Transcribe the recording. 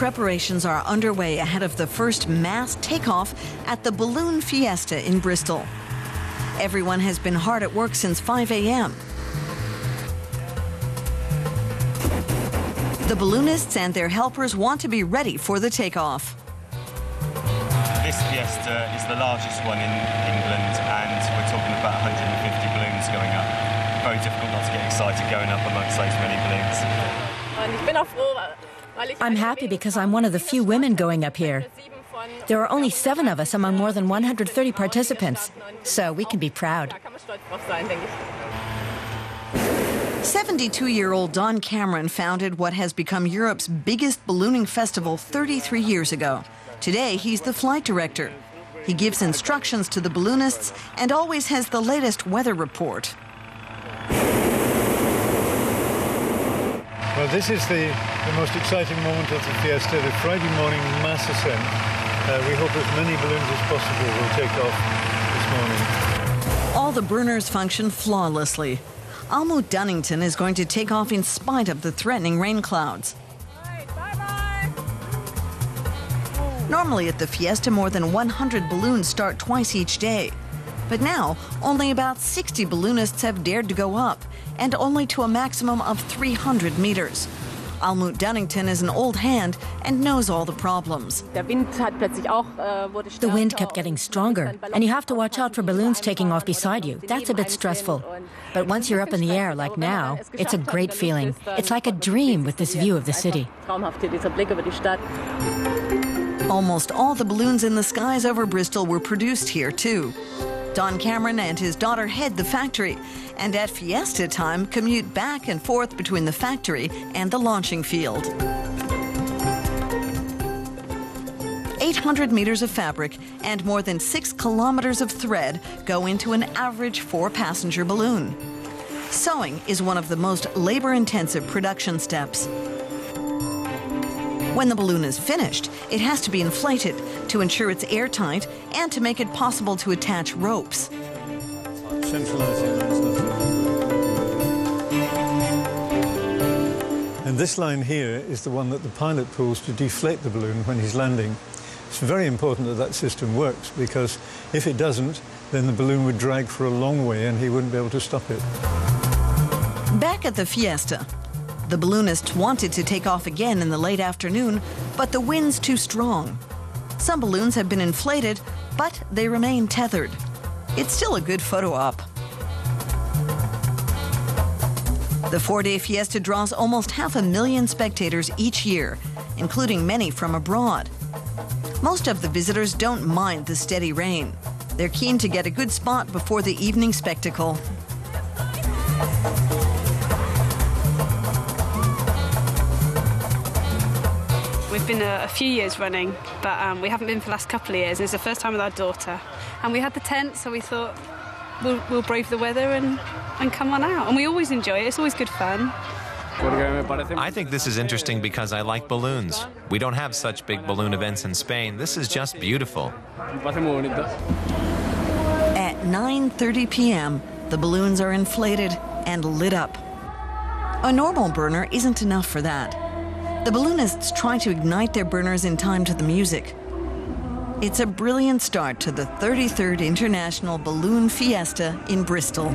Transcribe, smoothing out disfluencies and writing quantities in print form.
Preparations are underway ahead of the first mass takeoff at the Balloon Fiesta in Bristol. Everyone has been hard at work since 5 a.m. The balloonists and their helpers want to be ready for the takeoff. This Fiesta is the largest one in England, and we're talking about 150 balloons going up. Very difficult not to get excited going up amongst those many balloons. I'm happy because I'm one of the few women going up here. There are only 7 of us among more than 130 participants, so we can be proud. 72-year-old Don Cameron founded what has become Europe's biggest ballooning festival 33 years ago. Today, he's the flight director. He gives instructions to the balloonists and always has the latest weather report. Well, this is the most exciting moment of the Fiesta, the Friday morning mass ascent. We hope as many balloons as possible will take off this morning. All the burners function flawlessly. Almut, Dunnington is going to take off in spite of the threatening rain clouds. Normally at the Fiesta, more than 100 balloons start twice each day. But now, only about 60 balloonists have dared to go up, and only to a maximum of 300 meters. Almut Dunnington is an old hand and knows all the problems. The wind kept getting stronger, and you have to watch out for balloons taking off beside you. That's a bit stressful. But once you're up in the air, like now, it's a great feeling. It's like a dream with this view of the city. Almost all the balloons in the skies over Bristol were produced here, too. Don Cameron and his daughter head the factory, and at Fiesta time commute back and forth between the factory and the launching field. 800 meters of fabric and more than 6 kilometers of thread go into an average 4-passenger balloon. Sewing is one of the most labor-intensive production steps. When the balloon is finished, it has to be inflated to ensure it's airtight and to make it possible to attach ropes. And this line here is the one that the pilot pulls to deflate the balloon when he's landing. It's very important that that system works, because if it doesn't, then the balloon would drag for a long way and he wouldn't be able to stop it. Back at the Fiesta, the balloonists wanted to take off again in the late afternoon, but the wind's too strong. Some balloons have been inflated, but they remain tethered. It's still a good photo op. The 4-day Fiesta draws almost 500,000 spectators each year, including many from abroad. Most of the visitors don't mind the steady rain. They're keen to get a good spot before the evening spectacle. We've been a few years running, but we haven't been for the last couple of years. It's the first time with our daughter. And we had the tent, so we thought we'll brave the weather and come on out. And we always enjoy it. It's always good fun. I think this is interesting because I like balloons. We don't have such big balloon events in Spain. This is just beautiful. At 9:30 p.m., the balloons are inflated and lit up. A normal burner isn't enough for that. The balloonists try to ignite their burners in time to the music. It's a brilliant start to the 33rd International Balloon Fiesta in Bristol.